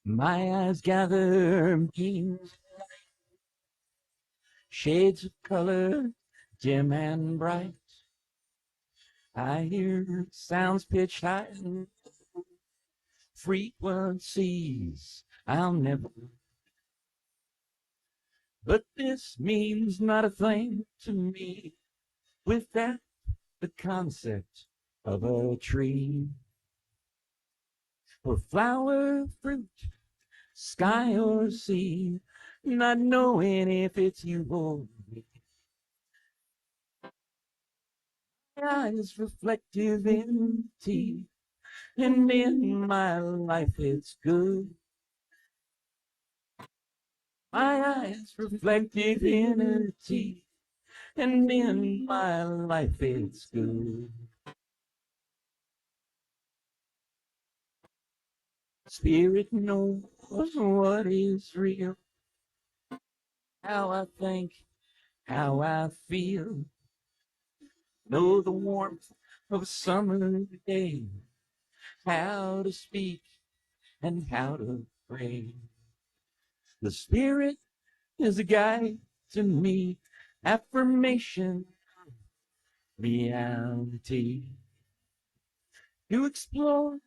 My eyes gather meanings, shades of color, dim and bright. I hear sounds pitched high, frequencies I'll never. But this means not a thing to me without the concept of a tree. Or flower, fruit, sky or sea, not knowing if it's you or me. My eyes reflect divinity, and in my life it's good. My eyes reflect divinity, and in my life it's good. Spirit knows what is real, how I think, how I feel. Know the warmth of a summer day, how to speak and how to pray. The Spirit is a guide to me, affirmation, reality. To explore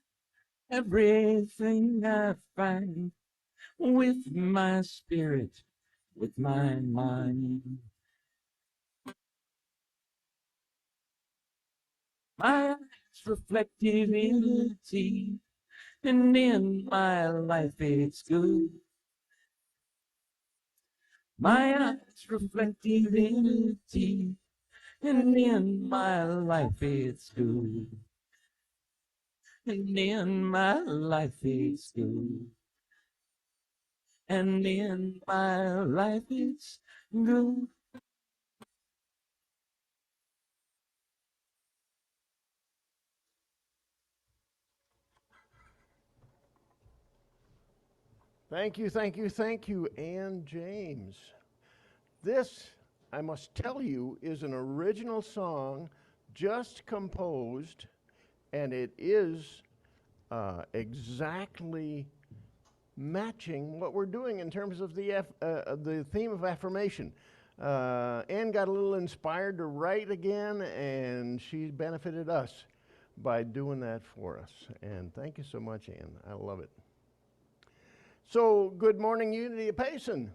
everything I find with my spirit, with my mind. My eyes reflect divinity, and in my life it's good. My eyes reflect divinity, and in my life it's good. And in my life it's good. And in my life it's good. Thank you, thank you, thank you, Ann James. This, I must tell you, is an original song just composed, and it is exactly matching what we're doing in terms of the theme of affirmation. Ann got a little inspired to write again, and she benefited us by doing that for us. And thank you so much, Ann. I love it. So, good morning, Unity of Payson.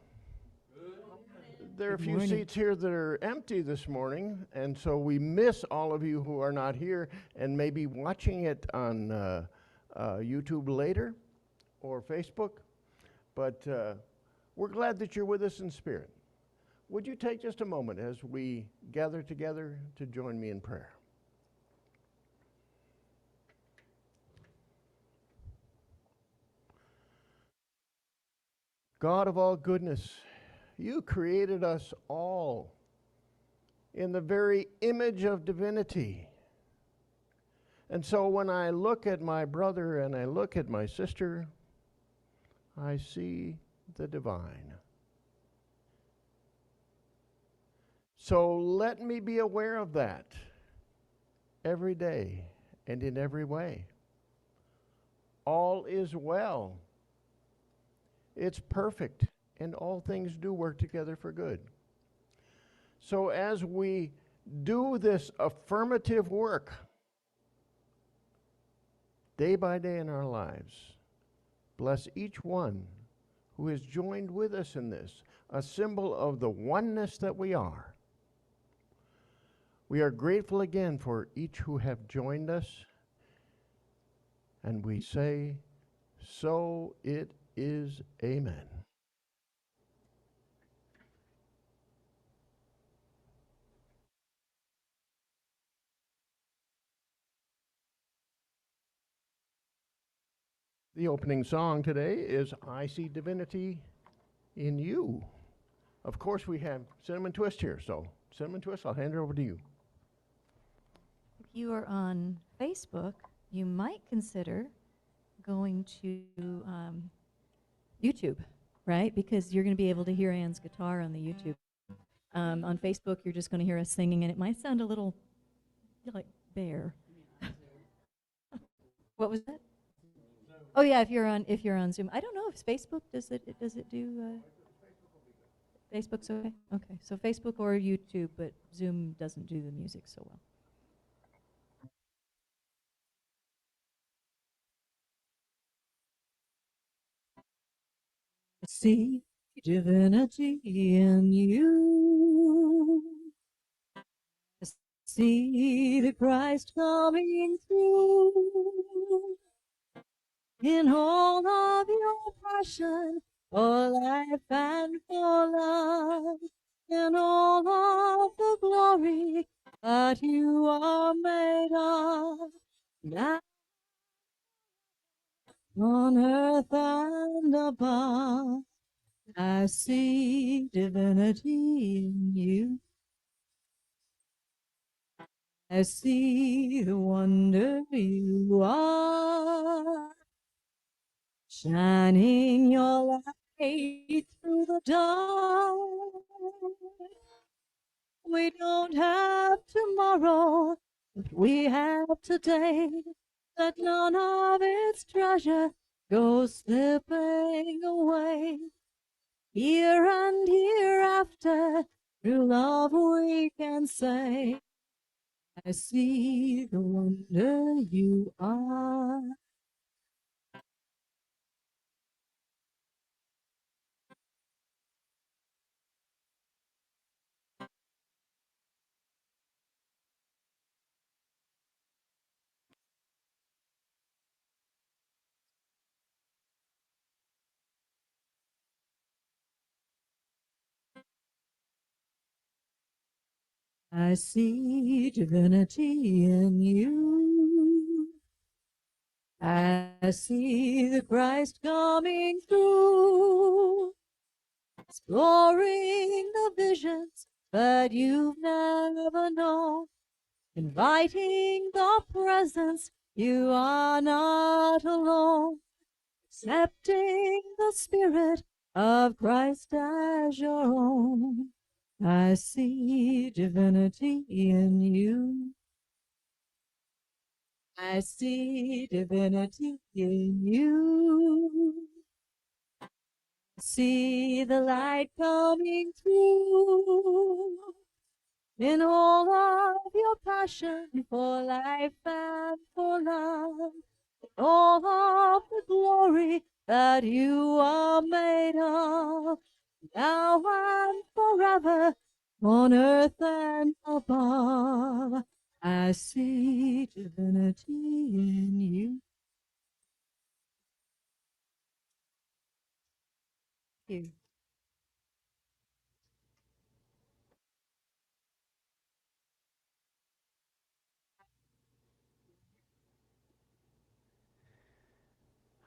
There are a Good few morning. seats here that are empty this morning, and so we miss all of you who are not here and may be watching it on YouTube later or Facebook. But we're glad that you're with us in spirit. Would you take just a moment as we gather together to join me in prayer? God of all goodness, you created us all in the very image of divinity. And so when I look at my brother and I look at my sister, I see the divine. So let me be aware of that every day and in every way. All is well. It's perfect, and all things do work together for good. So as we do this affirmative work day by day in our lives, bless each one who has joined with us in this, a symbol of the oneness that we are. We are grateful again for each who have joined us, and we say, so it is, amen. The opening song today is I See Divinity in You. Of course, we have Cinnamon Twist here, so Cinnamon Twist, I'll hand it over to you. If you are on Facebook, you might consider going to YouTube, right? Because you're going to be able to hear Ann's guitar on the YouTube. On Facebook, you're just going to hear us singing, and it might sound a little like bare. What was that? Oh yeah, if you're on Zoom. I don't know if Facebook does it do Facebook's okay. Okay, so Facebook or YouTube, but Zoom doesn't do the music so well. See divinity in you. See the Christ coming through in all of your passion for life and for love, in all of the glory that you are made of. Now on earth and above, I see divinity in you. I see the wonder you are, shining your light through the dark. We don't have tomorrow, but we have today. Let none of its treasure go slipping away. Here and hereafter, through love we can say, I see the wonder you are. I see divinity in you. I see the Christ coming through, exploring the visions that you've never known, inviting the presence you are not alone, accepting the Spirit of Christ as your own. I see divinity in you. I see divinity in you. See the light coming through in all of your passion for life and for love, all of the glory that you are made of, now and forever, on earth and above. I see divinity in you. Thank you.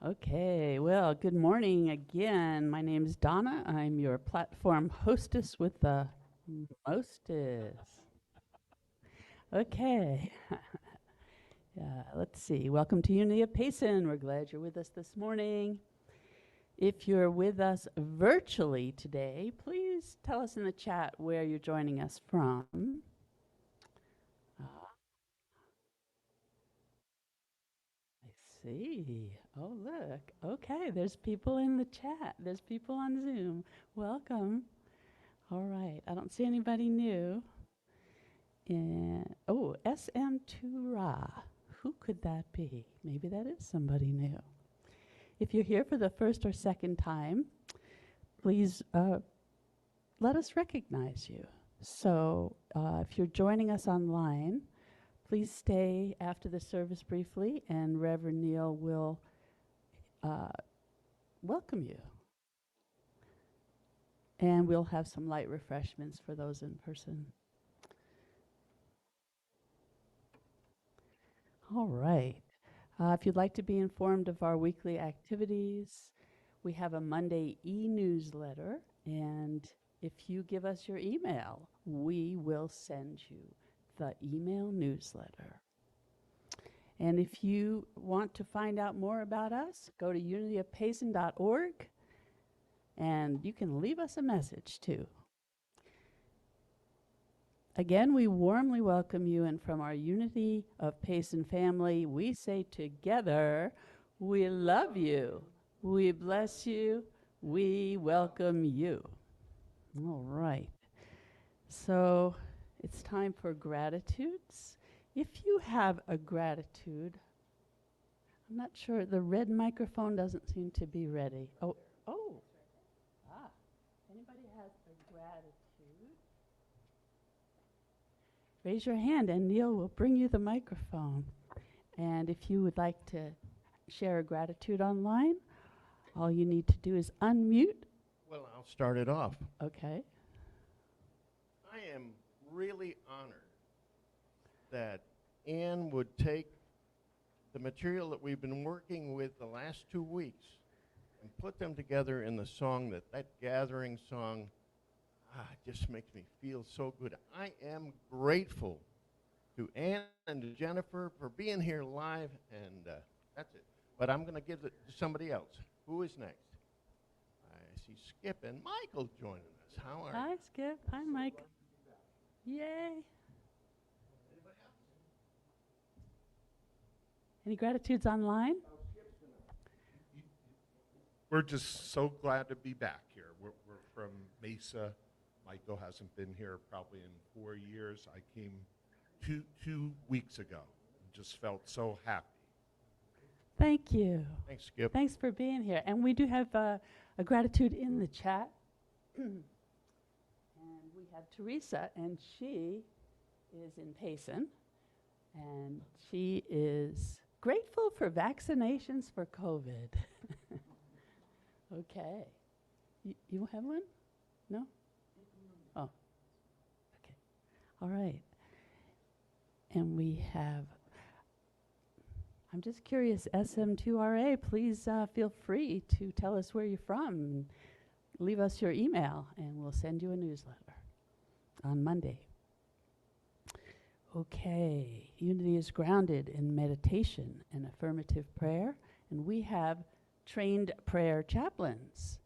Okay, well, good morning again. My name is Donna. I'm your platform hostess with the mostest. Okay, let's see. Welcome to Unity of Payson. We're glad you're with us this morning. If you're with us virtually today, please tell us in the chat where you're joining us from. I see. Oh, look. Okay, there's people in the chat. There's people on Zoom. Welcome. All right. I don't see anybody new. Oh, SM Tura. Who could that be? Maybe that is somebody new. If you're here for the first or second time, please let us recognize you. So if you're joining us online, please stay after the service briefly, and Rev Neal will welcome you. And we'll have some light refreshments for those in person. All right. If you'd like to be informed of our weekly activities, we have a Monday e-newsletter, and if you give us your email, we will send you the email newsletter. And if you want to find out more about us, go to unityofpayson.org, and you can leave us a message too. Again, we warmly welcome you, and from our Unity of Payson family, we say together, We love you. We bless you. We welcome you. All right. So it's time for gratitudes. If you have a gratitude, I'm not sure, the red microphone doesn't seem to be ready. Oh, oh. Ah, anybody has a gratitude? Raise your hand and Neil will bring you the microphone. And if you would like to share a gratitude online, all you need to do is unmute. Well, I'll start it off. Okay. I am really honored that Ann would take the material that we've been working with the last 2 weeks and put them together in the song that gathering song just makes me feel so good. I am grateful to Ann and to Jennifer for being here live, and that's it. But I'm going to give it to somebody else. Who is next? I see Skip and Michael joining us. How are Hi, you? Skip. Hi, Mike. Yay. Any gratitudes online? We're just so glad to be back here. We're from Mesa. Michael hasn't been here probably in 4 years. I came two weeks ago and just felt so happy. Thank you. Thanks, Skip. Thanks for being here. And we do have a gratitude in the chat. And we have Teresa, and she is in Payson. And she is grateful for vaccinations for COVID. Okay. You have one? No? Oh. Okay. All right. And we have, I'm just curious, SM2RA, please feel free to tell us where you're from. Leave us your email, and we'll send you a newsletter on Monday. Okay. Unity is grounded in meditation and affirmative prayer, and we have trained prayer chaplains.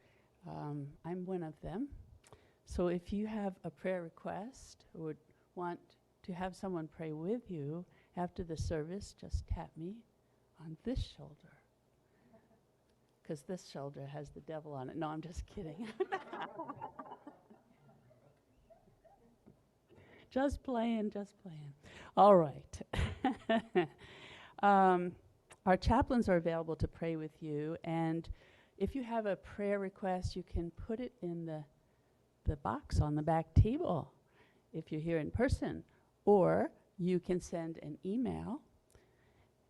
I'm one of them. So if you have a prayer request or would want to have someone pray with you after the service, just tap me on this shoulder. Because this shoulder has the devil on it. No, I'm just kidding. Just playing, just playing. All right. Our chaplains are available to pray with you, and if you have a prayer request, you can put it in the box on the back table if you're here in person, or you can send an email,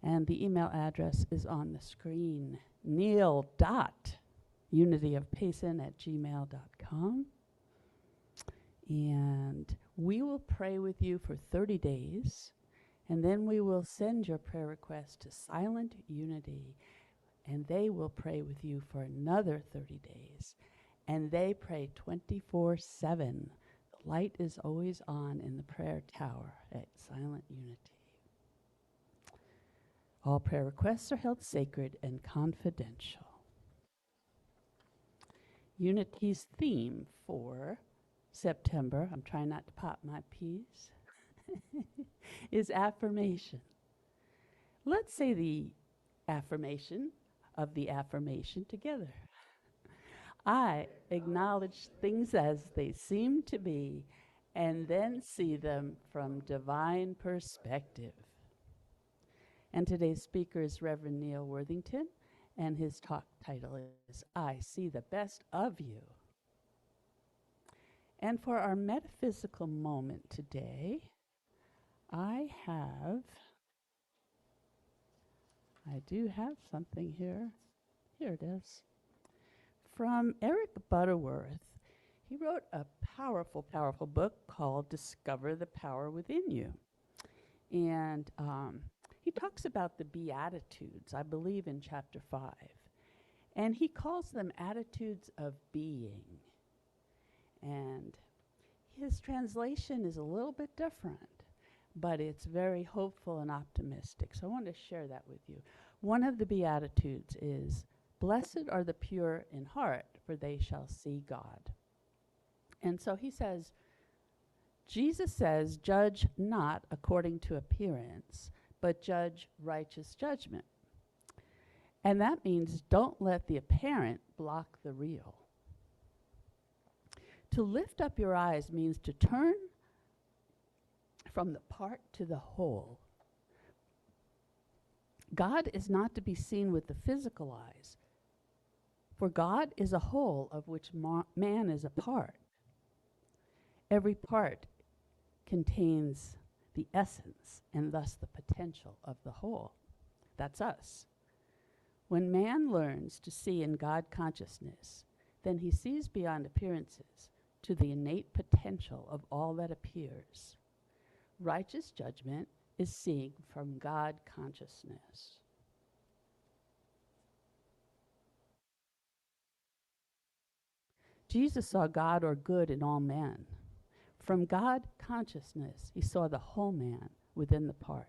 and the email address is on the screen, neil.unityofpayson@gmail.com. And we will pray with you for 30 days, and then we will send your prayer request to Silent Unity, and they will pray with you for another 30 days. And they pray 24/7. The light is always on in the prayer tower at Silent Unity. All prayer requests are held sacred and confidential. Unity's theme for September, I'm trying not to pop my peas, is affirmation. Let's say the affirmation of the affirmation together. I acknowledge things as they seem to be and then see them from divine perspective. And today's speaker is Rev Neal Worthington, and his talk title is I See the Best of You. And for our metaphysical moment today, I do have something here. Here it is. From Eric Butterworth. He wrote a powerful, powerful book called Discover the Power Within You. And he talks about the Beatitudes, I believe in chapter 5. And he calls them attitudes of being. And his translation is a little bit different, but it's very hopeful and optimistic. So I want to share that with you. One of the Beatitudes is, "Blessed are the pure in heart, for they shall see God." And so he says, Jesus says, "Judge not according to appearance, but judge righteous judgment." And that means don't let the apparent block the real. To lift up your eyes means to turn from the part to the whole. God is not to be seen with the physical eyes, for God is a whole of which man is a part. Every part contains the essence and thus the potential of the whole. That's us. When man learns to see in God consciousness, then he sees beyond appearances to the innate potential of all that appears. Righteous judgment is seeing from God consciousness. Jesus saw God or good in all men. From God consciousness, he saw the whole man within the part,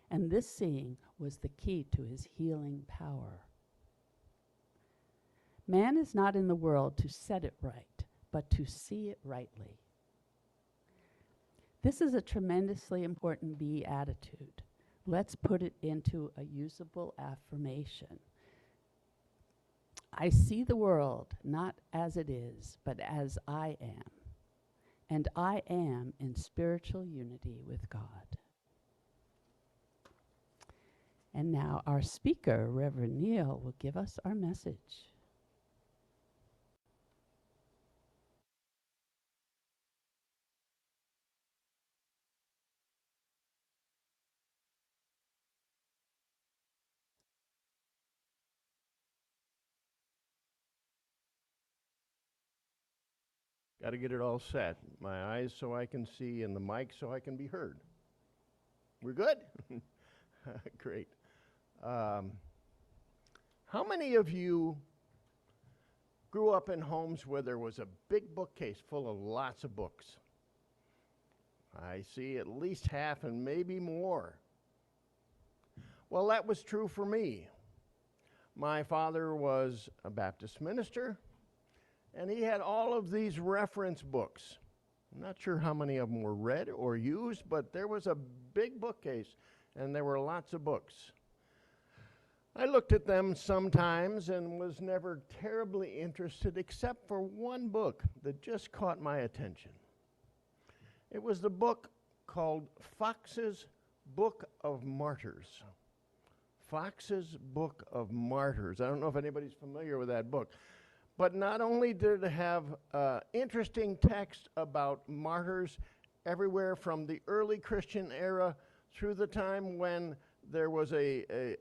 and this seeing was the key to his healing power. Man is not in the world to set it right, but to see it rightly. This is a tremendously important beatitude. Let's put it into a usable affirmation. I see the world not as it is, but as I am. And I am in spiritual unity with God. And now our speaker, Rev Neal, will give us our message. Got to get it all set. My eyes so I can see and the mic so I can be heard. We're good? Great. How many of you grew up in homes where there was a big bookcase full of lots of books? I see at least half and maybe more. Well, that was true for me. My father was a Baptist minister, and he had all of these reference books. I'm not sure how many of them were read or used, but there was a big bookcase, and there were lots of books. I looked at them sometimes and was never terribly interested, except for one book that just caught my attention. It was the book called Fox's Book of Martyrs. Fox's Book of Martyrs. I don't know if anybody's familiar with that book. But not only did it have interesting text about martyrs everywhere from the early Christian era through the time when there was a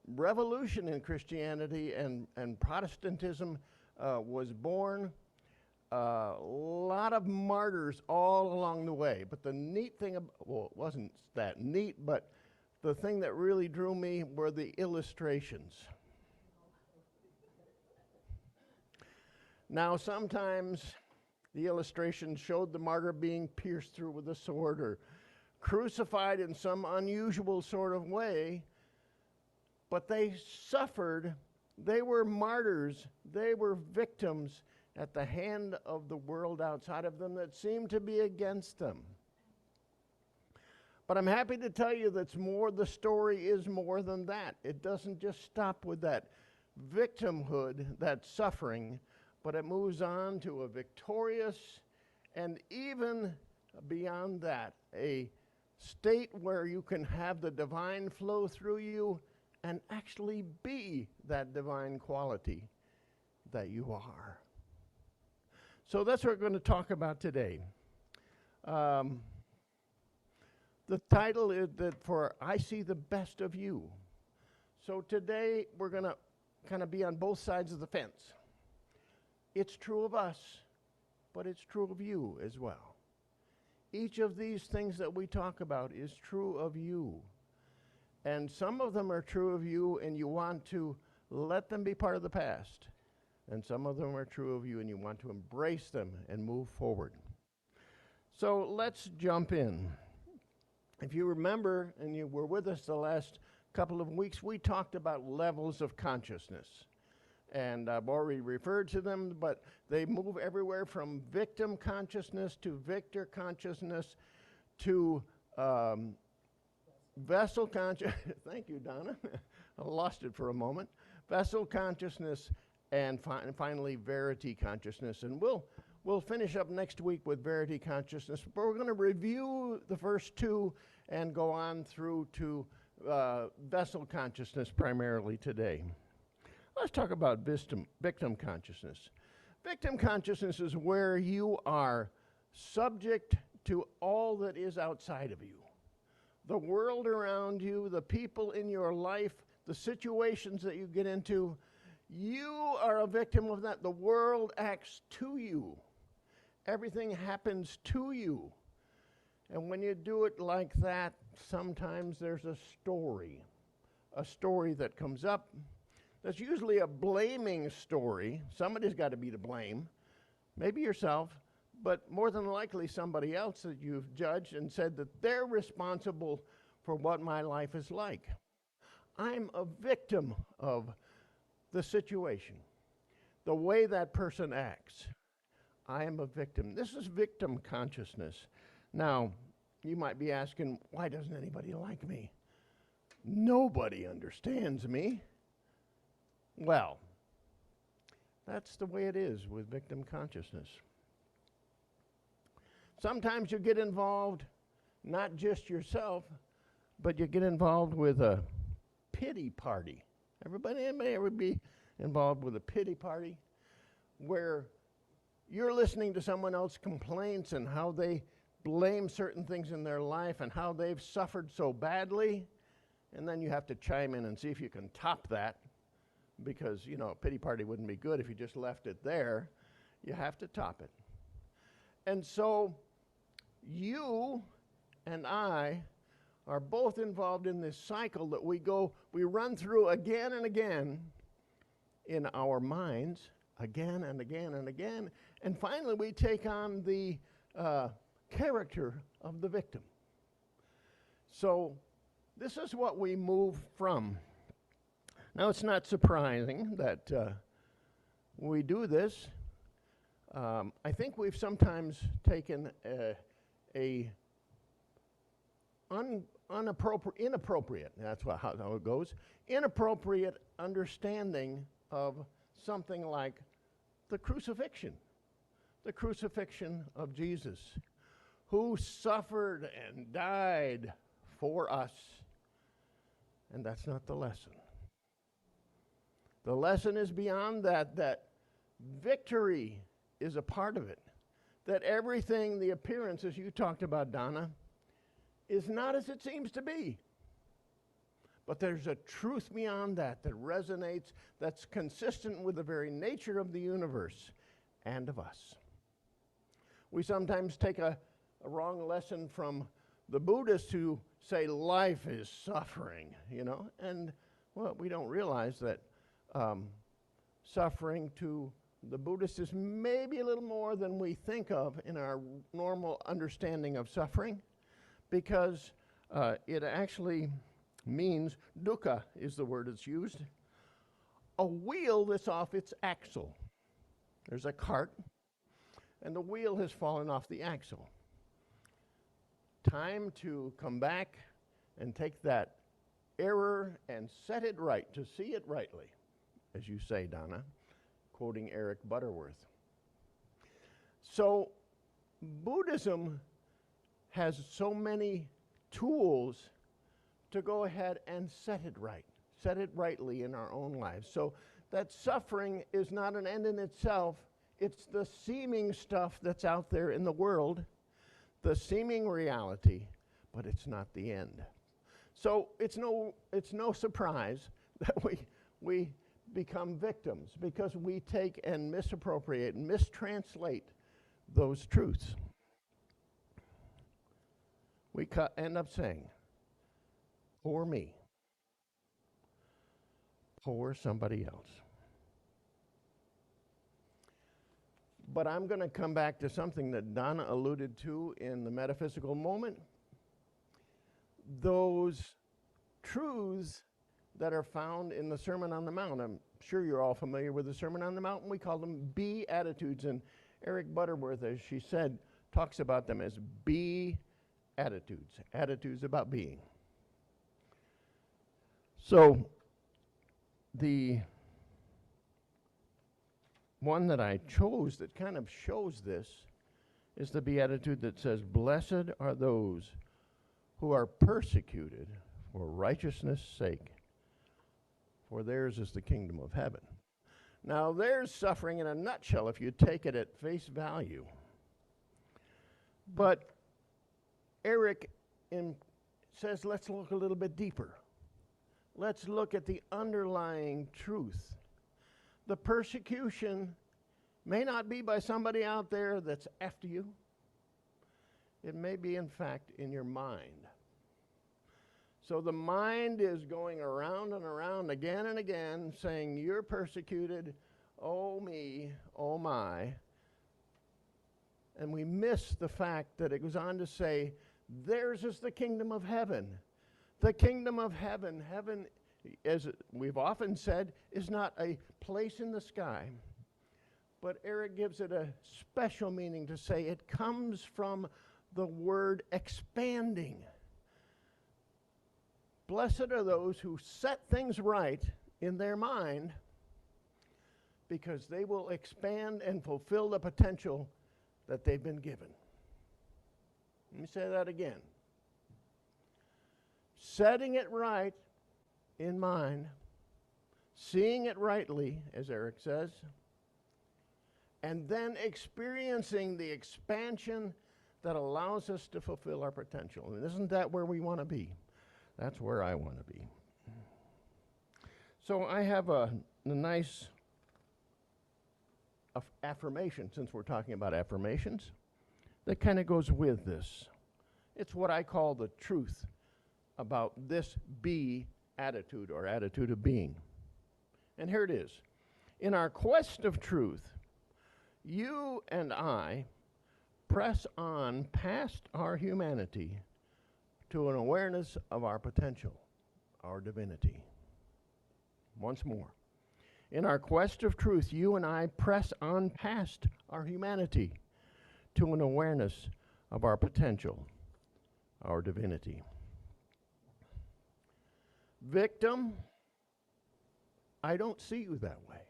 revolution in Christianity and Protestantism was born, a lot of martyrs all along the way. But the neat thing, well, it wasn't that neat, but the thing that really drew me were the illustrations. Now, sometimes the illustrations showed the martyr being pierced through with a sword or crucified in some unusual sort of way, but they suffered. They were martyrs. They were victims at the hand of the world outside of them that seemed to be against them. But I'm happy to tell you that's more, the story is more than that. It doesn't just stop with that victimhood, that suffering, but it moves on to a victorious and even beyond that, a state where you can have the divine flow through you and actually be that divine quality that you are. So that's what we're going to talk about today. The title is that for I See the Best of You. So today we're going to kind of be on both sides of the fence. It's true of us, but it's true of you as well. Each of these things that we talk about is true of you. And some of them are true of you and you want to let them be part of the past. And some of them are true of you and you want to embrace them and move forward. So let's jump in. If you remember, and you were with us the last couple of weeks, we talked about levels of consciousness. And I've already referred to them, but they move everywhere from victim consciousness to victor consciousness to vessel consciousness. Thank you, Donna. I lost it for a moment. Vessel consciousness, and finally verity consciousness. And we'll finish up next week with verity consciousness, but we're going to review the first two and go on through to vessel consciousness primarily today. Let's talk about victim consciousness. Victim consciousness is where you are subject to all that is outside of you. The world around you, the people in your life, the situations that you get into, you are a victim of that. The world acts to you. Everything happens to you. And when you do it like that, sometimes there's a story that comes up. That's usually a blaming story. Somebody's got to be to blame. Maybe yourself, but more than likely somebody else that you've judged and said that they're responsible for what my life is like. I'm a victim of the situation, the way that person acts. I am a victim. This is victim consciousness. Now, you might be asking, why doesn't anybody like me? Nobody understands me. Well, that's the way it is with victim consciousness. Sometimes you get involved, not just yourself, but you get involved with a pity party. Everybody may ever be involved with a pity party where you're listening to someone else's complaints and how they blame certain things in their life and how they've suffered so badly, and then you have to chime in and see if you can top that, because, you know, a pity party wouldn't be good if you just left it there. You have to top it. And so you and I are both involved in this cycle that we run through again and again in our minds, again and again and again, and finally we take on the character of the victim. So this is what we move from. Now, it's not surprising that we do this. I think we've sometimes taken inappropriate, that's how it goes, inappropriate understanding of something like the crucifixion of Jesus, who suffered and died for us. And that's not the lesson. The lesson is beyond that, that victory is a part of it. That everything, the appearances you talked about, Donna, is not as it seems to be. But there's a truth beyond that that resonates, that's consistent with the very nature of the universe and of us. We sometimes take a wrong lesson from the Buddhists who say life is suffering, you know, and well, we don't realize that suffering to the Buddhists is maybe a little more than we think of in our normal understanding of suffering, because it actually means, dukkha is the word that's used, a wheel that's off its axle. There's a cart, and the wheel has fallen off the axle. Time to come back and take that error and set it right, to see it rightly, as you say, Donna, quoting Eric Butterworth. So Buddhism has so many tools to go ahead and set it right, set it rightly in our own lives. So that suffering is not an end in itself. It's the seeming stuff that's out there in the world, the seeming reality, but it's not the end. So it's no surprise that we become victims, because we take and misappropriate and mistranslate those truths. We end up saying, poor me, poor somebody else. But I'm going to come back to something that Donna alluded to in the metaphysical moment. Those truths that are found in the Sermon on the Mount. I'm sure you're all familiar with the Sermon on the Mount, and we call them Beatitudes. And Eric Butterworth, as she said, talks about them as Beatitudes, attitudes about being. So the one that I chose that kind of shows this is the beatitude that says, "Blessed are those who are persecuted for righteousness' sake, for theirs is the kingdom of heaven." Now, there's suffering in a nutshell if you take it at face value. But Eric says, let's look a little bit deeper. Let's look at the underlying truth. The persecution may not be by somebody out there that's after you. It may be, in fact, in your mind. So the mind is going around and around again and again saying, you're persecuted, oh me, oh my. And we miss the fact that it goes on to say, theirs is the kingdom of heaven. The kingdom of heaven, heaven, as we've often said, is not a place in the sky. But Eric gives it a special meaning to say it comes from the word expanding. Blessed are those who set things right in their mind, because they will expand and fulfill the potential that they've been given. Let me say that again. Setting it right in mind, seeing it rightly, as Eric says, and then experiencing the expansion that allows us to fulfill our potential. And isn't that where we want to be? That's where I want to be. So I have a nice affirmation, since we're talking about affirmations, that kind of goes with this. It's what I call the truth about this be attitude, or attitude of being. And here it is. In our quest of truth, you and I press on past our humanity to an awareness of our potential, our divinity. Once more. In our quest of truth, you and I press on past our humanity to an awareness of our potential, our divinity. Victim, I don't see you that way.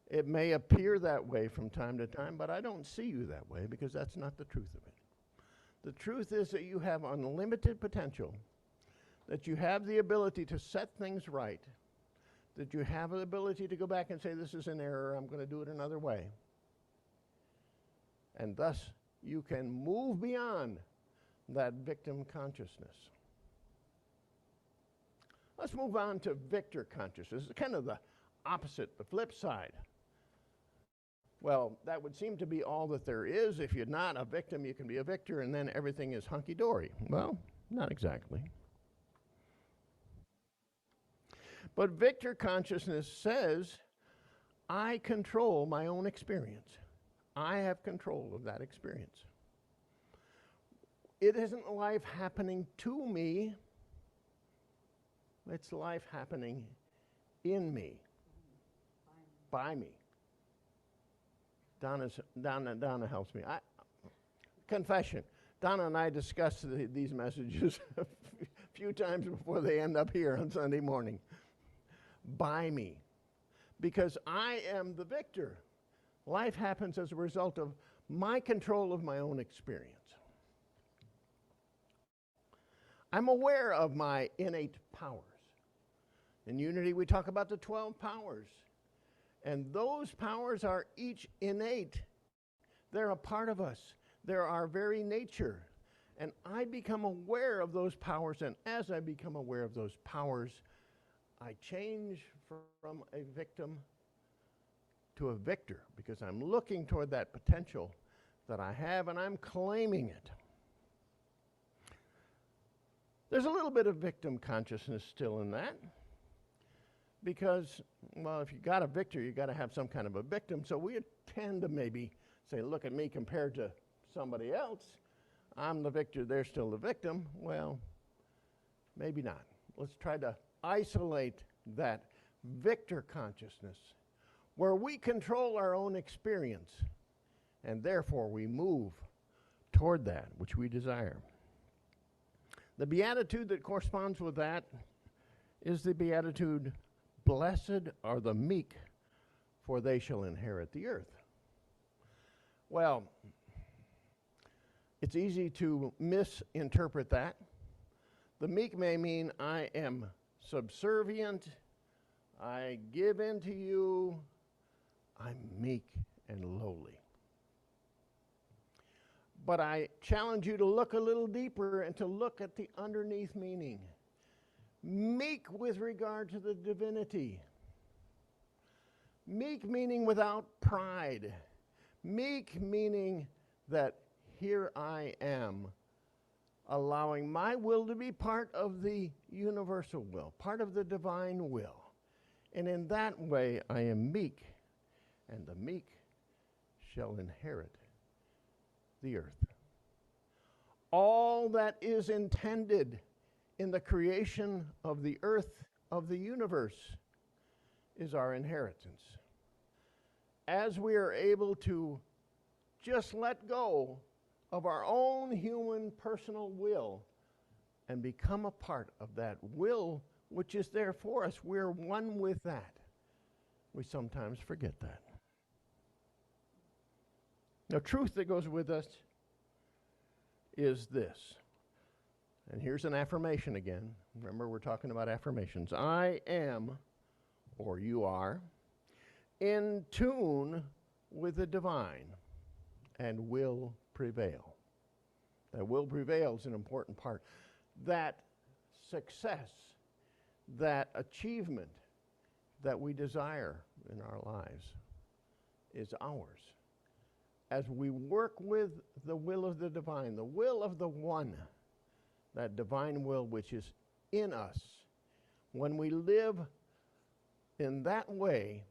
It may appear that way from time to time, but I don't see you that way, because that's not the truth of it. The truth is that you have unlimited potential, that you have the ability to set things right, that you have the ability to go back and say, this is an error, I'm going to do it another way. And thus, you can move beyond that victim consciousness. Let's move on to victor consciousness. It's kind of the opposite, the flip side. Well, that would seem to be all that there is. If you're not a victim, you can be a victor, and then everything is hunky-dory. Well, not exactly. But victor consciousness says, I control my own experience. I have control of that experience. It isn't life happening to me. It's life happening in me, by me. Donna helps me. Confession. Donna and I discussed these messages a few times before they end up here on Sunday morning. By me. Because I am the victor. Life happens as a result of my control of my own experience. I'm aware of my innate powers. In Unity, we talk about the 12 powers. And those powers are each innate. They're a part of us. They're our very nature. And I become aware of those powers, and as I become aware of those powers, I change from a victim to a victor, because I'm looking toward that potential that I have, and I'm claiming it. There's a little bit of victim consciousness still in that. Because, well, if you got a victor, you got to have some kind of a victim. So we tend to maybe say, look at me compared to somebody else. I'm the victor, they're still the victim. Well, maybe not. Let's try to isolate that victor consciousness, where we control our own experience, and therefore we move toward that which we desire. The beatitude that corresponds with that is the beatitude, "Blessed are the meek, for they shall inherit the earth." Well, it's easy to misinterpret that. The meek may mean I am subservient, I give in to you, I'm meek and lowly. But I challenge you to look a little deeper and to look at the underneath meaning. Meek with regard to the divinity. Meek meaning without pride. Meek meaning that here I am, allowing my will to be part of the universal will, part of the divine will. And in that way I am meek, and the meek shall inherit the earth. All that is intended in the creation of the earth, of the universe, is our inheritance. As we are able to just let go of our own human personal will and become a part of that will which is there for us, we're one with that. We sometimes forget that. The truth that goes with us is this. And here's an affirmation again. Remember, we're talking about affirmations. I am, or you are, in tune with the divine and will prevail. That will prevail is an important part. That success, that achievement that we desire in our lives is ours. As we work with the will of the divine, the will of the one, that divine will which is in us, when we live in that way,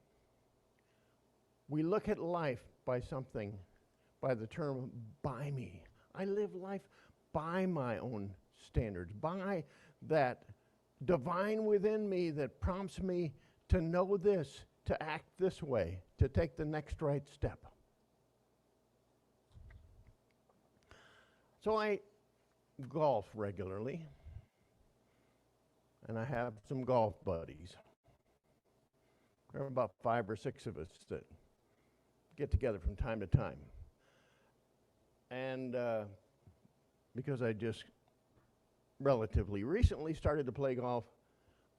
we look at life by the term by me. I live life by my own standards, by that divine within me that prompts me to know this, to act this way, to take the next right step. So I golf regularly, and I have some golf buddies. There are about 5 or 6 of us that get together from time to time. And because I just relatively recently started to play golf,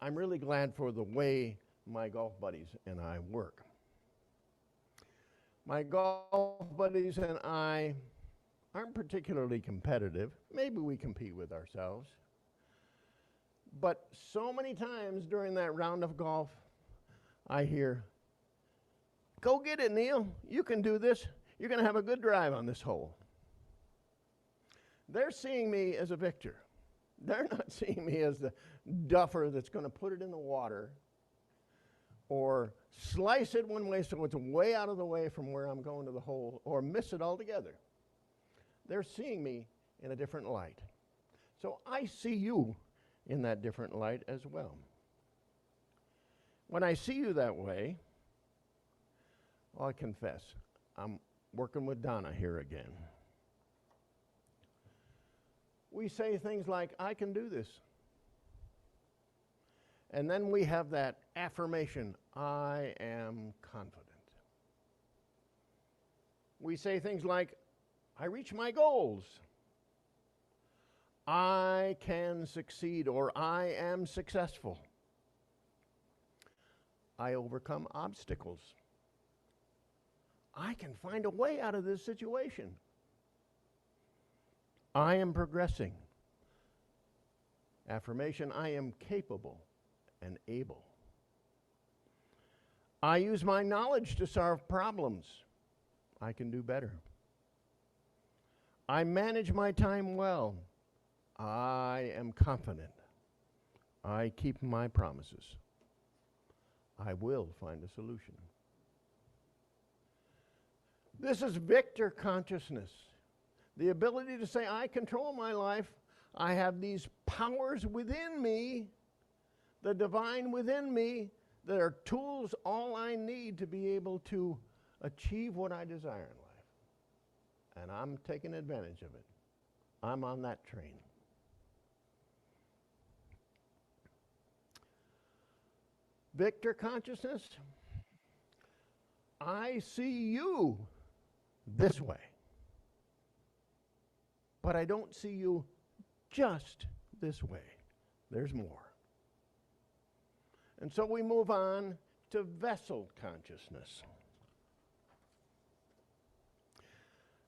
I'm really glad for the way my golf buddies and I work. My golf buddies and I aren't particularly competitive. Maybe we compete with ourselves. But so many times during that round of golf, I hear, "Go get it, Neal. You can do this. You're going to have a good drive on this hole." They're seeing me as a victor. They're not seeing me as the duffer that's going to put it in the water or slice it one way so it's way out of the way from where I'm going to the hole or miss it altogether. They're seeing me in a different light. So I see you in that different light as well. When I see you that way, I confess, I'm working with Donna here again. We say things like, "I can do this." And then we have that affirmation, "I am confident." We say things like, "I reach my goals." "I can succeed," or "I am successful." "I overcome obstacles." "I can find a way out of this situation." "I am progressing." Affirmation, "I am capable and able." "I use my knowledge to solve problems." "I can do better." "I manage my time well." "I am confident." "I keep my promises." "I will find a solution." This is victor consciousness. The ability to say, I control my life. I have these powers within me, the divine within me, that are tools all I need to be able to achieve what I desire in life. And I'm taking advantage of it. I'm on that train. Victor consciousness, I see you this way. But I don't see you just this way. There's more. And so we move on to vessel consciousness.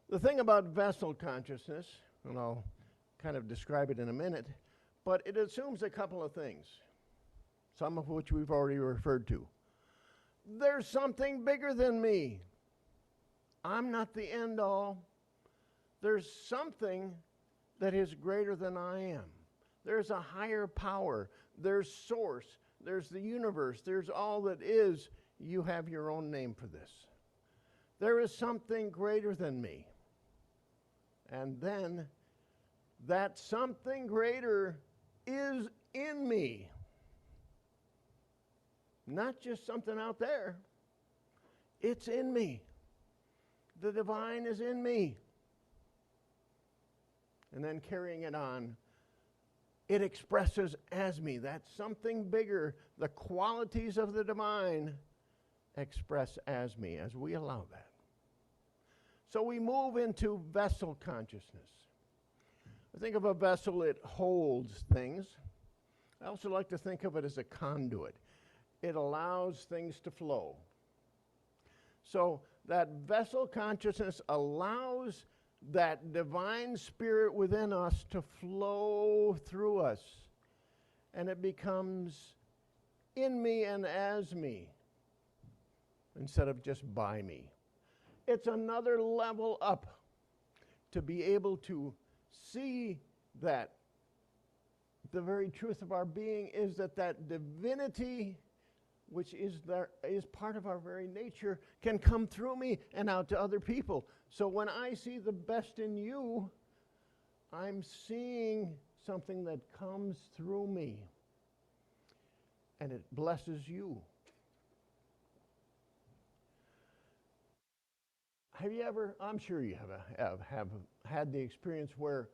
The thing about vessel consciousness, and I'll kind of describe it in a minute, but it assumes a couple of things, some of which we've already referred to. There's something bigger than me. I'm not the end all. There's something that is greater than I am. There's a higher power. There's source. There's the universe. There's all that is. You have your own name for this. There is something greater than me. And then that something greater is in me. Not just something out there. It's in me. The divine is in me. And then carrying it on, it expresses as me. That's something bigger. The qualities of the divine express as me, as we allow that. So we move into vessel consciousness. I think of a vessel, it holds things. I also like to think of it as a conduit. It allows things to flow. So that vessel consciousness allows that divine spirit within us to flow through us. And it becomes in me and as me instead of just by me. It's another level up to be able to see that the very truth of our being is that that divinity, which is part of our very nature, can come through me and out to other people. So when I see the best in you, I'm seeing something that comes through me, and it blesses you. Have you ever, I'm sure you have had the experience where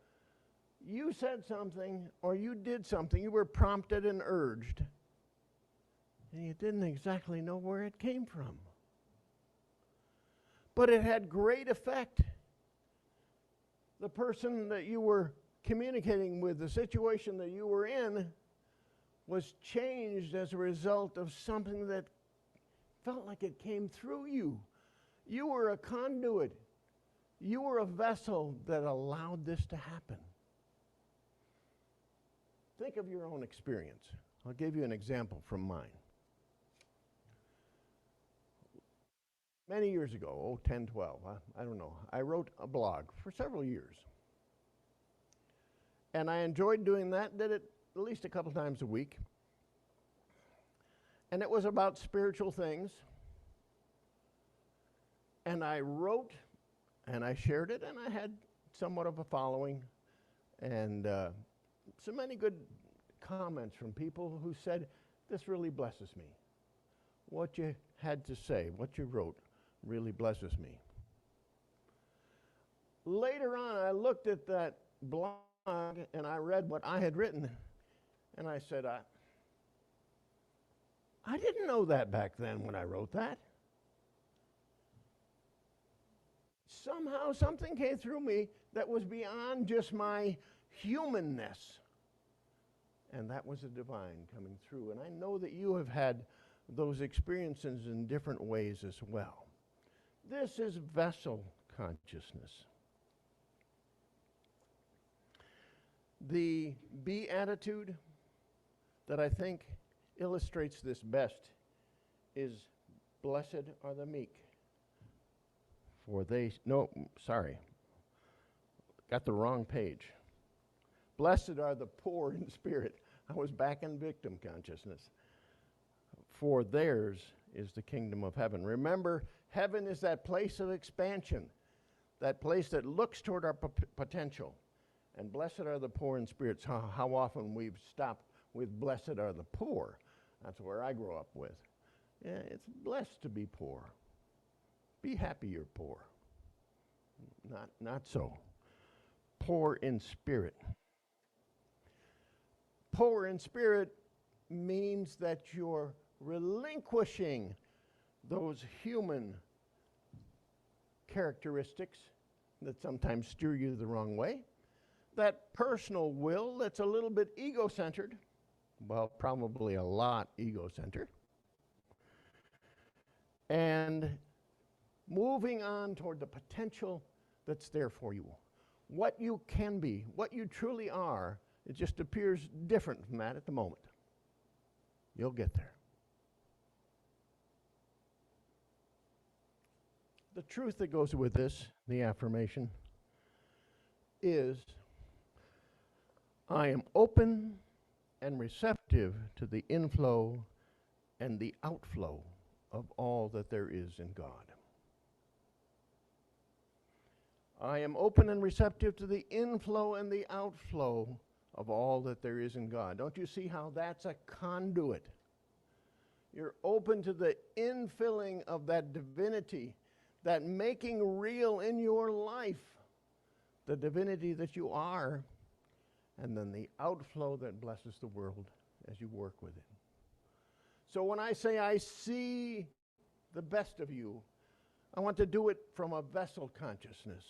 you said something or you did something, you were prompted and urged, and you didn't exactly know where it came from. But it had great effect. The person that you were communicating with, the situation that you were in, was changed as a result of something that felt like it came through you. You were a conduit. You were a vessel that allowed this to happen. Think of your own experience. I'll give you an example from mine. Many years ago, 10, 12, I don't know, I wrote a blog for several years. And I enjoyed doing that, did it at least a couple times a week. And it was about spiritual things. And I wrote, and I shared it, and I had somewhat of a following. And so many good comments from people who said, this really blesses me. What you had to say, what you wrote, really blesses me. Later on, I looked at that blog and I read what I had written, and I said, I didn't know that back then when I wrote that. Somehow something came through me that was beyond just my humanness. And that was the divine coming through. And I know that you have had those experiences in different ways as well. This is vessel consciousness. The beatitude that I think illustrates this best is, blessed are the meek, for they, got the wrong page. Blessed are the poor in spirit. I was back in victim consciousness. For theirs is the kingdom of heaven. Remember, heaven is that place of expansion, that place that looks toward our potential. And blessed are the poor in spirits. How often we've stopped with blessed are the poor. That's where I grew up with. Yeah, it's blessed to be poor. Be happy you're poor. Not so. Poor in spirit. Poor in spirit means that you're relinquishing those human characteristics that sometimes steer you the wrong way, that personal will that's a little bit ego-centered, well, probably a lot ego-centered, and moving on toward the potential that's there for you. What you can be, what you truly are, it just appears different from that at the moment. You'll get there. The truth that goes with this, the affirmation, is I am open and receptive to the inflow and the outflow of all that there is in God. I am open and receptive to the inflow and the outflow of all that there is in God. Don't you see how that's a conduit? You're open to the infilling of that divinity, that making real in your life the divinity that you are, and then the outflow that blesses the world as you work with it. So when I say I see the best of you, I want to do it from a vessel consciousness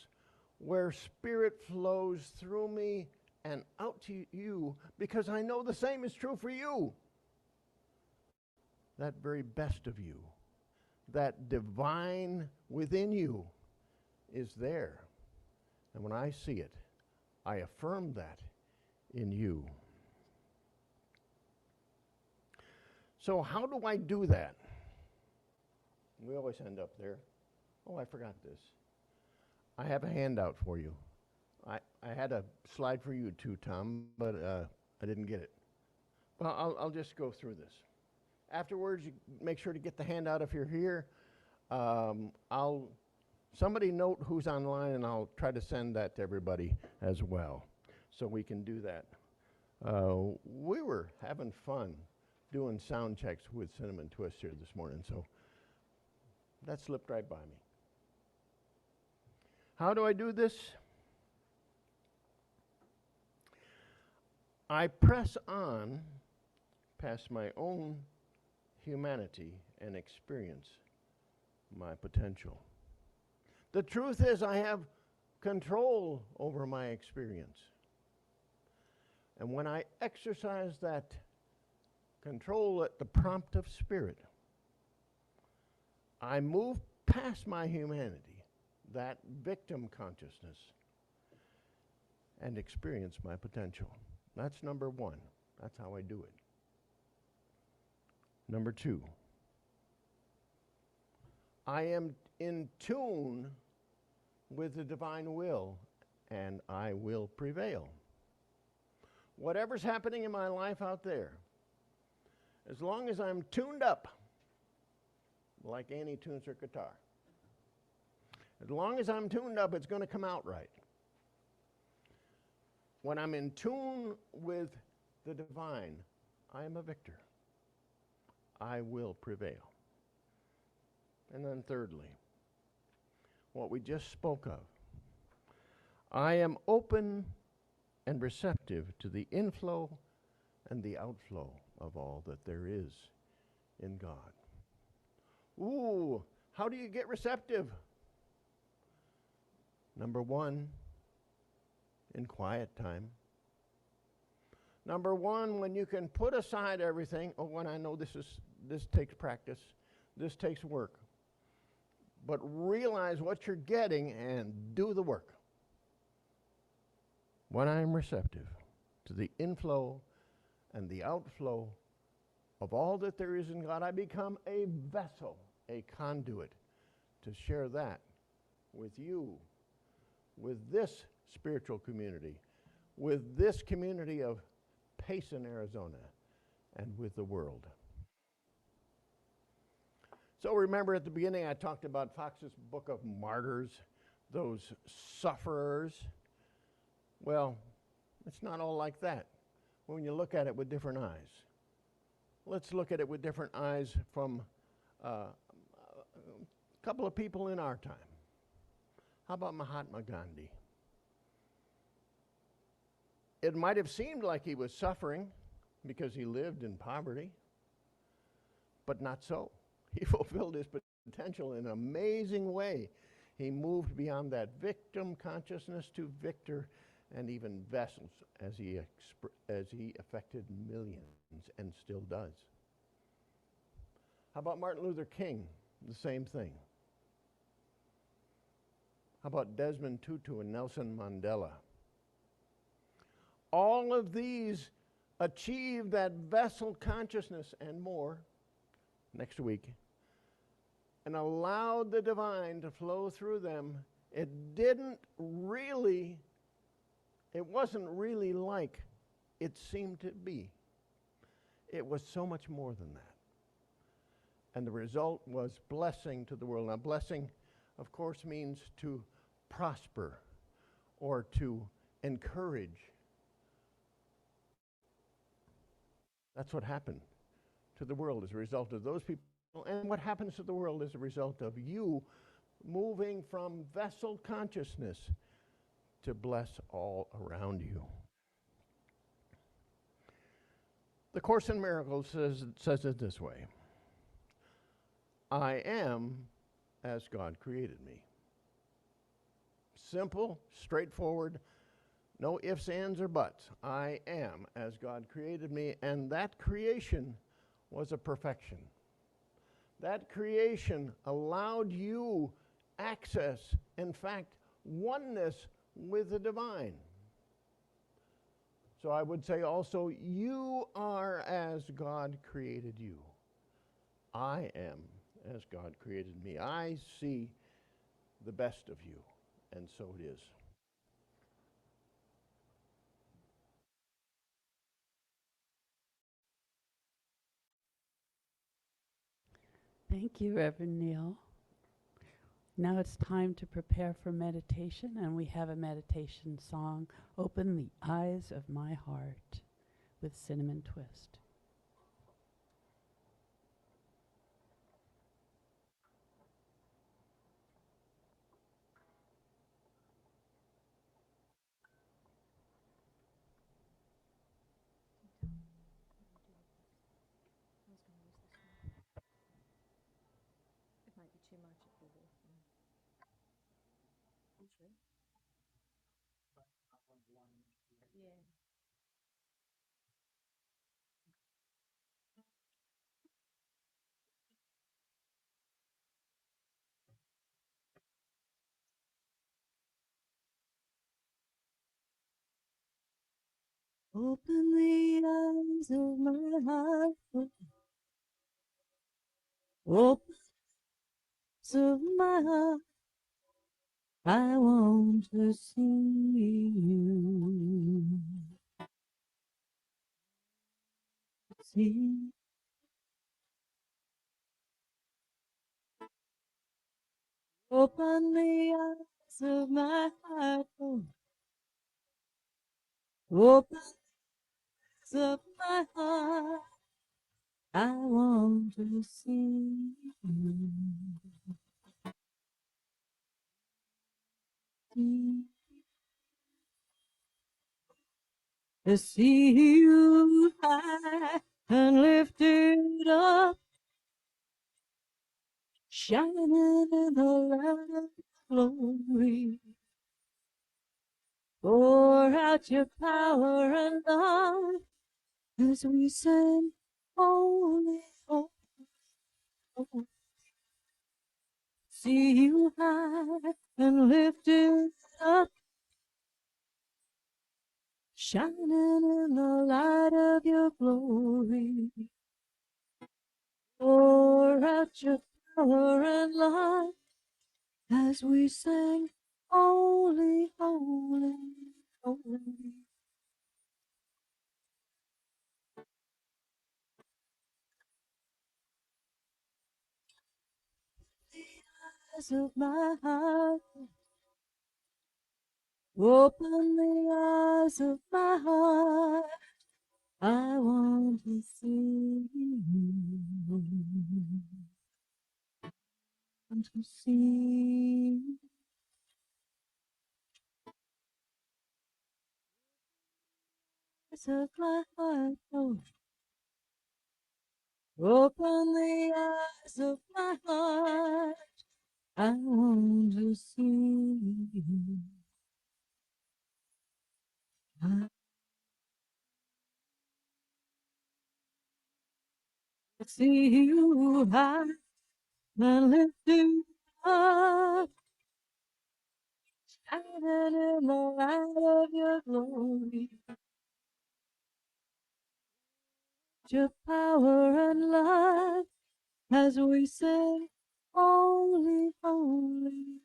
where spirit flows through me and out to you, because I know the same is true for you. That very best of you, that divine within you, is there. And when I see it, I affirm that in you. So how do I do that? We always end up there. Oh, I forgot this. I have a handout for you. I had a slide for you too, Tom, but I didn't get it. Well, I'll just go through this. Afterwards, you make sure to get the handout if you're here. Somebody note who's online, and I'll try to send that to everybody as well, so we can do that. We were having fun doing sound checks with Cinnamon Twist here this morning, so that slipped right by me. How do I do this? I press on past my own humanity and experience my potential. The truth is, I have control over my experience. And when I exercise that control at the prompt of spirit, I move past my humanity, that victim consciousness, and experience my potential. That's number one. That's how I do it. Number two, I am in tune with the divine will, and I will prevail. Whatever's happening in my life out there, as long as I'm tuned up, like Annie tunes her guitar, as long as I'm tuned up, it's going to come out right. When I'm in tune with the divine, I am a victor. I will prevail. And then thirdly, what we just spoke of, I am open and receptive to the inflow and the outflow of all that there is in God. Ooh, how do you get receptive? Number one, in quiet time. Number one, when you can put aside everything. Oh, when I know this takes practice, this takes work. But realize what you're getting and do the work. When I am receptive to the inflow and the outflow of all that there is in God, I become a vessel, a conduit to share that with you, with this spiritual community, with this community of Payson, Arizona, and with the world. So remember at the beginning I talked about Fox's Book of Martyrs, those sufferers. Well, it's not all like that when you look at it with different eyes. Let's look at it with different eyes from a couple of people in our time. How about Mahatma Gandhi? It might have seemed like he was suffering because he lived in poverty. But not so. He fulfilled his potential in an amazing way. He moved beyond that victim consciousness to victor and even vessels as he affected millions and still does. How about Martin Luther King? The same thing. How about Desmond Tutu and Nelson Mandela? All of these achieved that vessel consciousness and more next week and allowed the divine to flow through them. It wasn't really like it seemed to be. It was so much more than that. And the result was blessing to the world. Now, blessing, of course, means to prosper or to encourage. That's what happened to the world as a result of those people. And what happens to the world as a result of you moving from vessel consciousness to bless all around you. The Course in Miracles says it this way: I am as God created me. Simple, straightforward, no ifs, ands, or buts. I am as God created me, and that creation was a perfection. That creation allowed you access, in fact, oneness with the divine. So I would say also, you are as God created you. I am as God created me. I see the best of you, and so it is. Thank you, Reverend Neal. Now it's time to prepare for meditation, and we have a meditation song, Open the Eyes of My Heart, with Cinnamon Twist. It might be too much if we do. Yeah. Open the eyes of my heart. Open the eyes of my heart. I want to see you. See. Open the eyes of my heart. Open the eyes of my heart. I want to see you. See. To see you high and lifted up, shining in the light of glory. Pour out your power and love as we sing, holy, holy, holy. See you high and lifted up, shining in the light of your glory. Pour out your power and love as we sing, holy, holy, holy. The eyes of my heart, open the eyes of my heart. I want to see you. Want to see eyes of my heart. Oh, Open the eyes of my heart. I want to see you. I see you high and lifted up, shining in the light of your glory. Your power and love as we sing, holy, holy,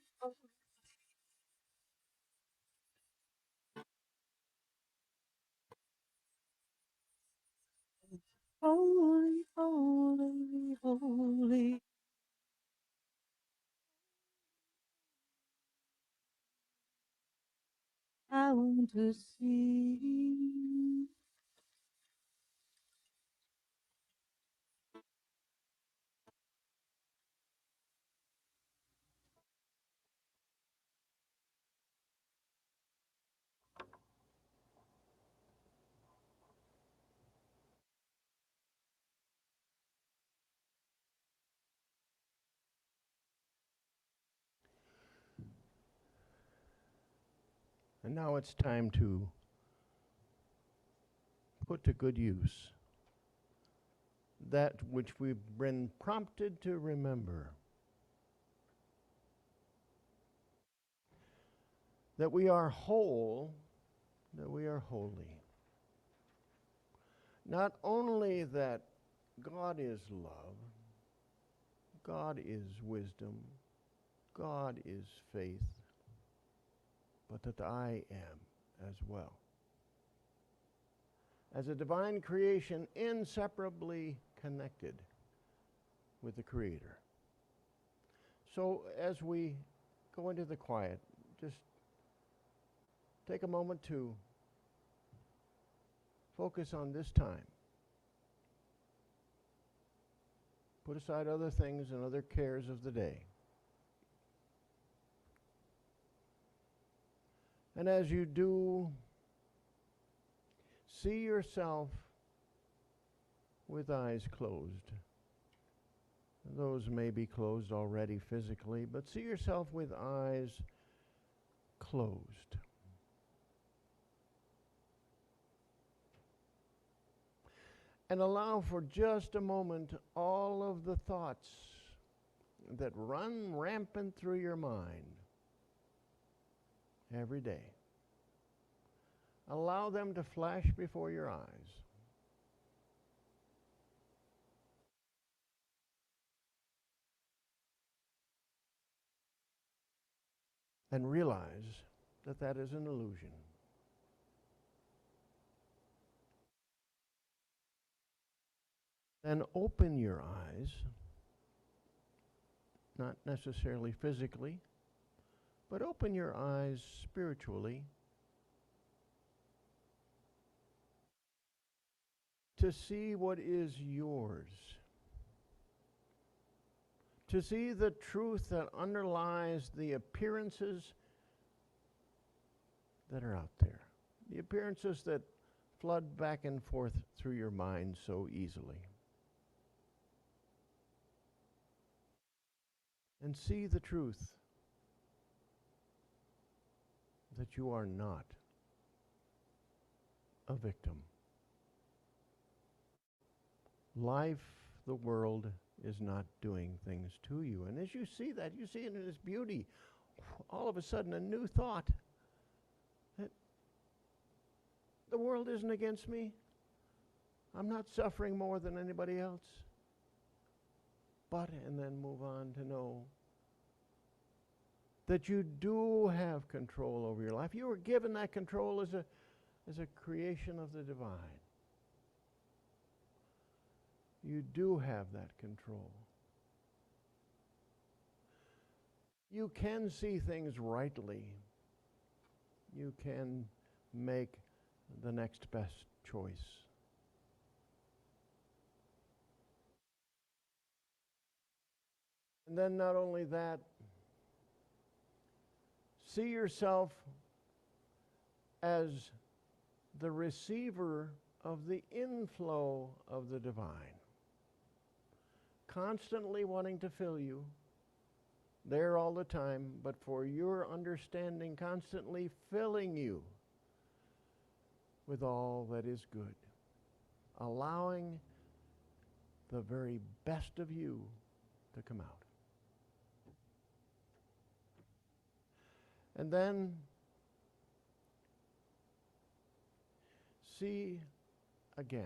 holy, holy, holy. I want to see. And now it's time to put to good use that which we've been prompted to remember. That we are whole, that we are holy. Not only that God is love, God is wisdom, God is faith, but that I am as well. As a divine creation, inseparably connected with the Creator. So as we go into the quiet, just take a moment to focus on this time. Put aside other things and other cares of the day. And as you do, see yourself with eyes closed. Those may be closed already physically, but see yourself with eyes closed. And allow for just a moment all of the thoughts that run rampant through your mind every day. Allow them to flash before your eyes. And realize that that is an illusion. Then open your eyes, not necessarily physically, but open your eyes spiritually to see what is yours. To see the truth that underlies the appearances that are out there. The appearances that flood back and forth through your mind so easily. And see the truth that you are not a victim. Life, the world, is not doing things to you. And as you see that, you see it in its beauty. All of a sudden, a new thought that the world isn't against me. I'm not suffering more than anybody else. But, and then move on to know that you do have control over your life. You were given that control as a creation of the divine. You do have that control. You can see things rightly. You can make the next best choice. And then not only that, see yourself as the receiver of the inflow of the divine. constantly wanting to fill you, there all the time, but for your understanding constantly filling you with all that is good, allowing the very best of you to come out. And then see again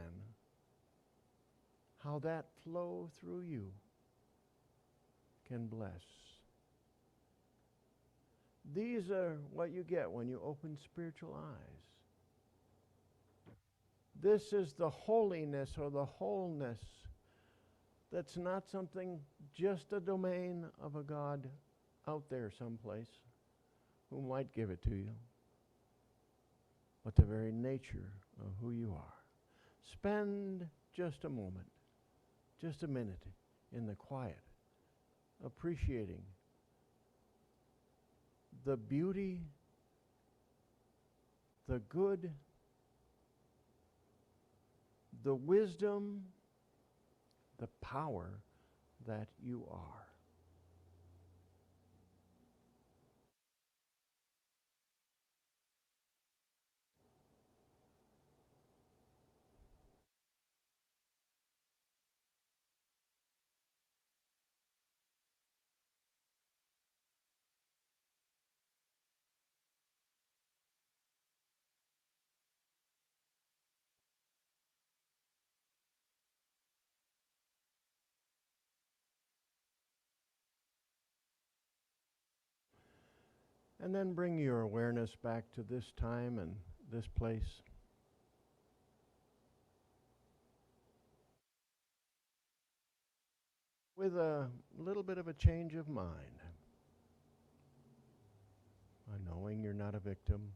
how that flow through you can bless. These are what you get when you open spiritual eyes. This is the holiness or the wholeness that's not something just a domain of a God out there someplace who might give it to you, but the very nature of who you are. Spend just a moment, just a minute in the quiet, appreciating the beauty, the good, the wisdom, the power that you are. And then bring your awareness back to this time and this place. With a little bit of a change of mind. Knowing you're not a victim.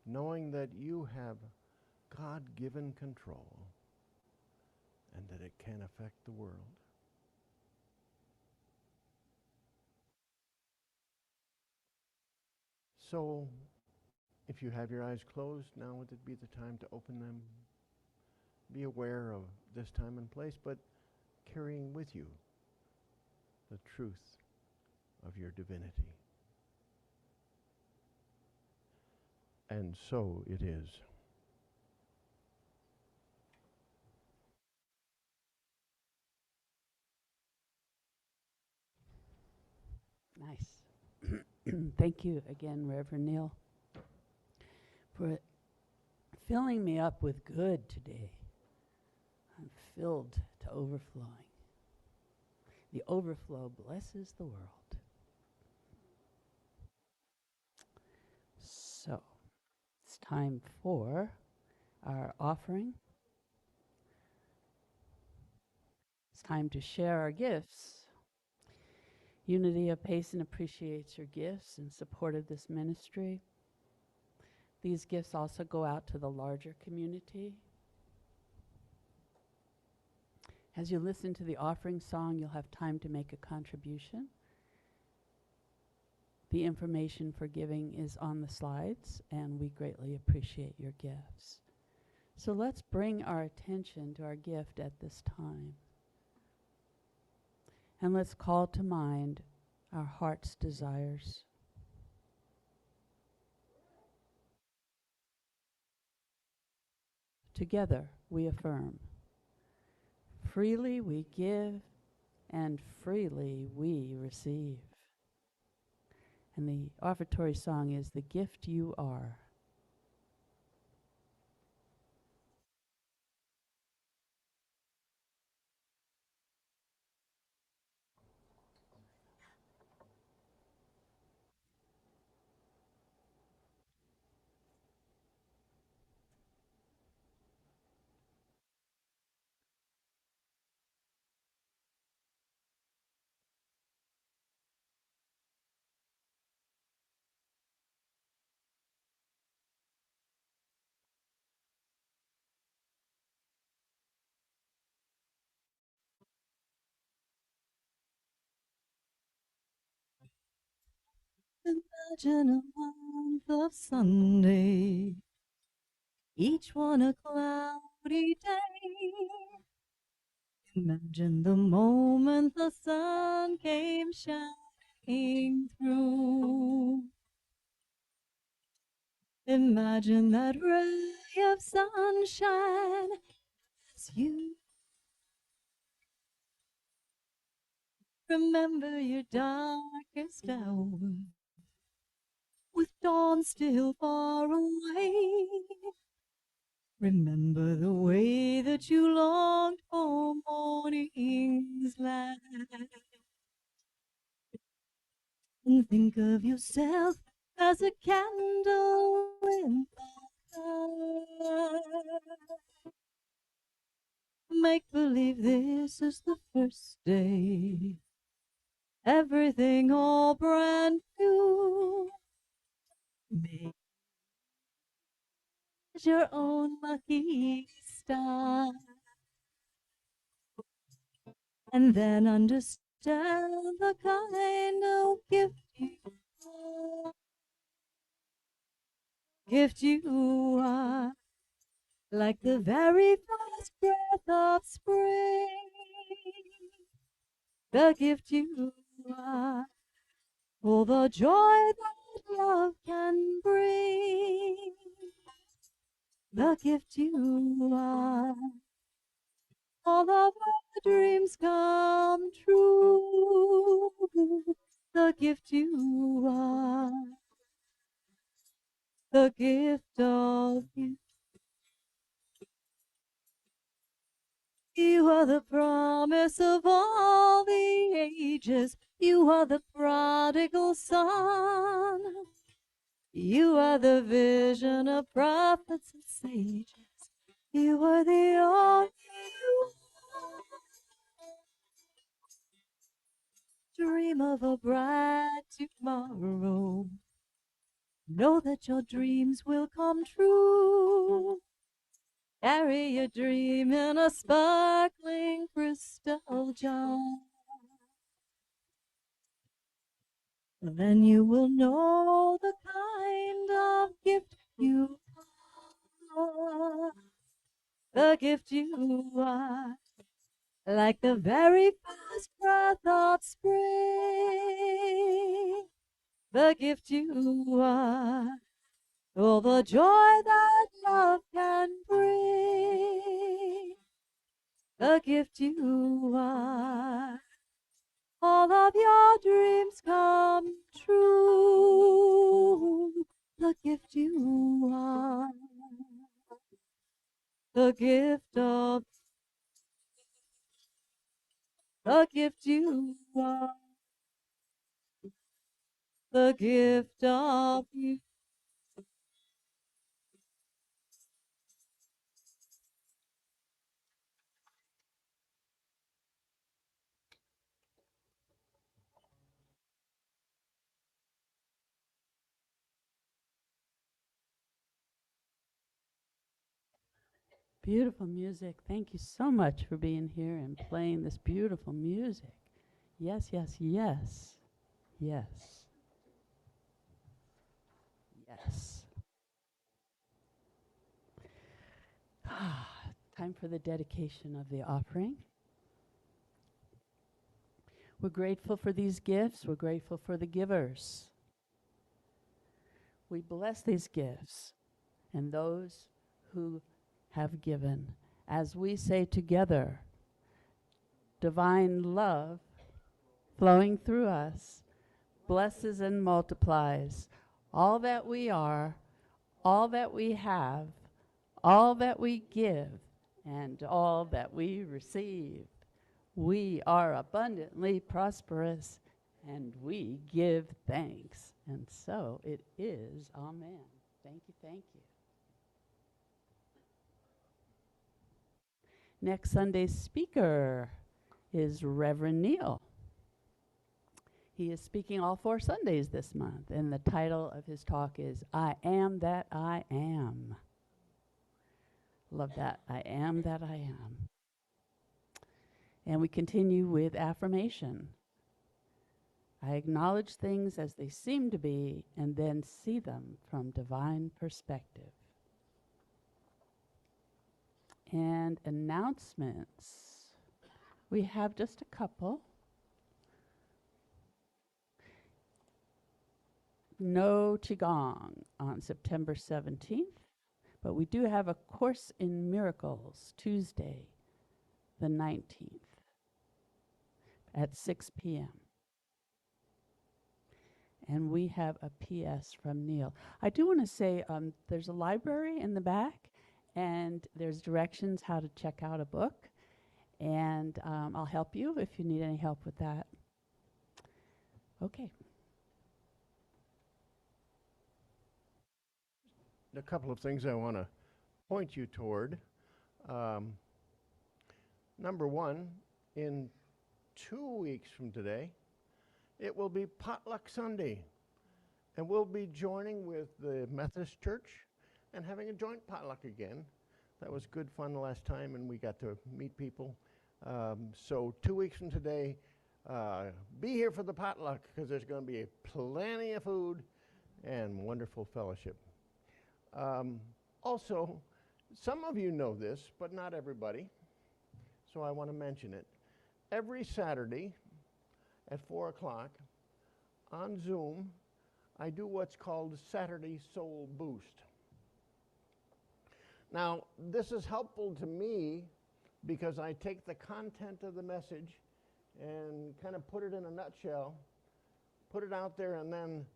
Knowing that you have God-given control and that it can affect the world. So, if you have your eyes closed, now would it be the time to open them? Be aware of this time and place, but carrying with you the truth of your divinity. And so it is. Nice. Thank you again, Reverend Neal, for filling me up with good today. I'm filled to overflowing. The overflow blesses the world. So, it's time for our offering. It's time to share our gifts. Unity of Payson appreciates your gifts in support of this ministry. These gifts also go out to the larger community. As you listen to the offering song, you'll have time to make a contribution. The information for giving is on the slides, and we greatly appreciate your gifts. So let's bring our attention to our gift at this time. And let's call to mind our heart's desires. Together we affirm, freely we give and freely we receive. And the offertory song is The Gift You Are. Imagine a month of Sunday, each one a cloudy day. Imagine the moment the sun came shining through. Imagine that ray of sunshine as you remember your darkest hour with dawn still far away. Remember the way that you longed for morning's light. And think of yourself as a candle in the sky. Make believe this is the first day. Everything all brand new. Make your own lucky star. And then understand the kind of gift you are. Like the very first breath of spring. The gift you are. For the joy that love can bring. The gift you are. All of our dreams come true. The gift you are. The gift of you. You are the promise of all the ages. You are the prodigal son. You are the vision of prophets and sages. You are the only dream of a bright tomorrow. Know that your dreams will come true. Carry your dream in a sparkling crystal jar. Then you will know the kind of gift you are. The gift you are. Like the very first breath of spring. The gift you are. All the joy that love can bring. The gift you are. All of your dreams come true. The gift you are. The gift of. The gift you are. The gift of you. Beautiful music. Thank you so much for being here and playing this beautiful music. Yes, yes, yes. Yes. Yes. Time for the dedication of the offering. We're grateful for these gifts. We're grateful for the givers. We bless these gifts and those who have given. As we say together, divine love flowing through us blesses and multiplies all that we are, all that we have, all that we give, and all that we receive. We are abundantly prosperous, and we give thanks. And so it is. Amen. Thank you, thank you. Next Sunday's speaker is Reverend Neal. He is speaking all 4 Sundays this month, and the title of his talk is I Am That I Am. Love that. I am that I am. And we continue with affirmation. I acknowledge things as they seem to be and then see them from divine perspective. And announcements. We have just a couple. No Qigong on September 17th, but we do have a Course in Miracles Tuesday, the 19th at 6 p.m. And we have a PS from Neil. I do want to say there's a library in the back, and there's directions how to check out a book. And I'll help you if you need any help with that. Okay. A couple of things I want to point you toward. Number one, in 2 weeks from today, it will be Potluck Sunday. And we'll be joining with the Methodist Church and having a joint potluck again. That was good fun the last time, and we got to meet people. So 2 weeks from today, be here for the potluck, because there's going to be plenty of food and wonderful fellowship. Also, some of you know this, but not everybody, so I want to mention it. Every Saturday at 4 o'clock on Zoom, I do what's called Saturday Soul Boost. Now, this is helpful to me because I take the content of the message and kind of put it in a nutshell, put it out there, and then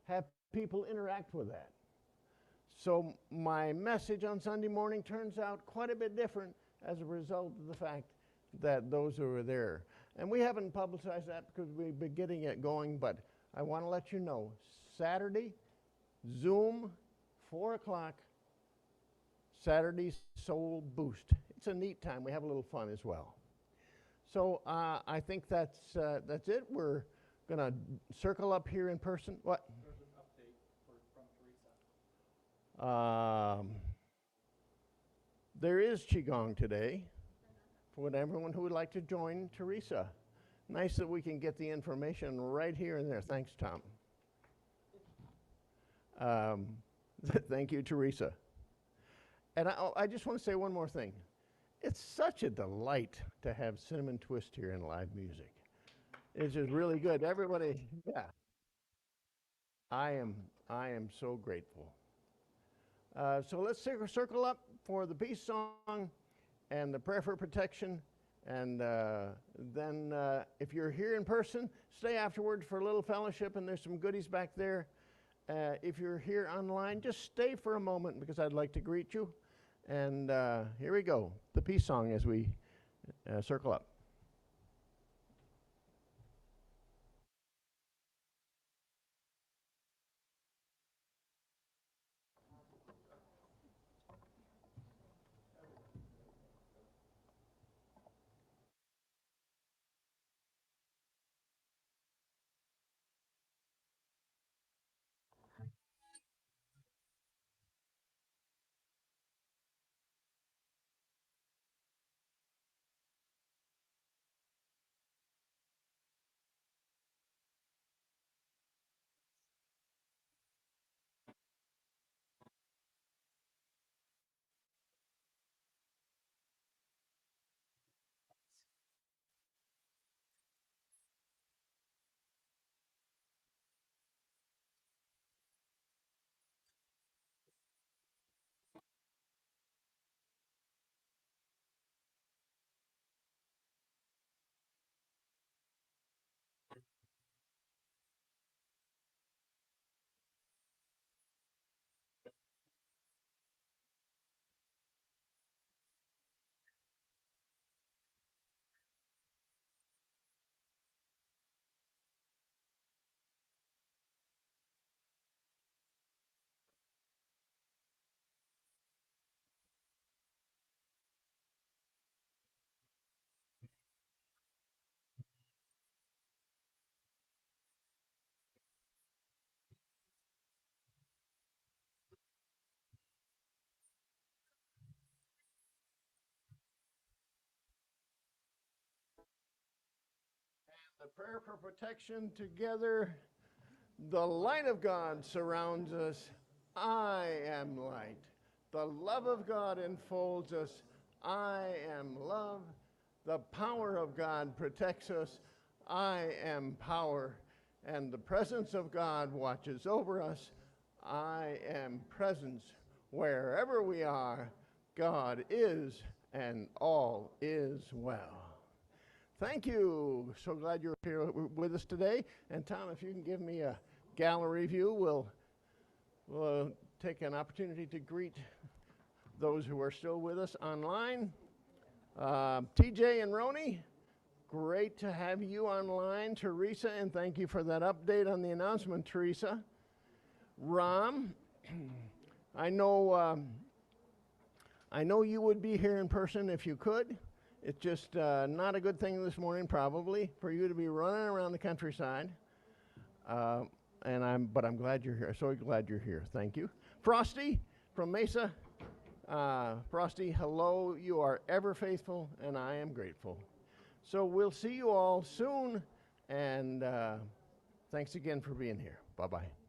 have people interact with that. So my message on Sunday morning turns out quite a bit different as a result of the fact that those who are there. And we haven't publicized that because we've been getting it going, but I want to let you know, Saturday, Zoom, 4 o'clock, Saturday Soul Boost. It's a neat time. We have a little fun as well. So I think that's it. We're going to circle up here in person. What? There's an update from Teresa. There is Qigong today for everyone who would like to join Teresa. Nice that we can get the information right here and there. Thanks, Tom. Thank you, Teresa. And I just want to say one more thing. It's such a delight to have Cinnamon Twist here in live music. It's just really good. Everybody, yeah. I am so grateful. So let's circle up for the peace song and the prayer for protection. And then if you're here in person, stay afterwards for a little fellowship, and there's some goodies back there. If you're here online, just stay for a moment because I'd like to greet you. And here we go, the peace song as we circle up. The prayer for protection together. The light of God surrounds us. I am light. The love of God enfolds us. I am love. The power of God protects us. I am power, and the presence of God watches over us. I am presence. Wherever we are, God is, and all is well. Thank you. So glad you're here with us today. And Tom, if you can give me a gallery view, we'll take an opportunity to greet those who are still with us online. TJ and Roni, great to have you online. Teresa, and thank you for that update on the announcement, Teresa. Ram, I know you would be here in person if you could. It's just not a good thing this morning, probably, for you to be running around the countryside. But I'm glad you're here. So glad you're here. Thank you. Frosty from Mesa. Frosty, hello. You are ever faithful, and I am grateful. So we'll see you all soon, and thanks again for being here. Bye-bye.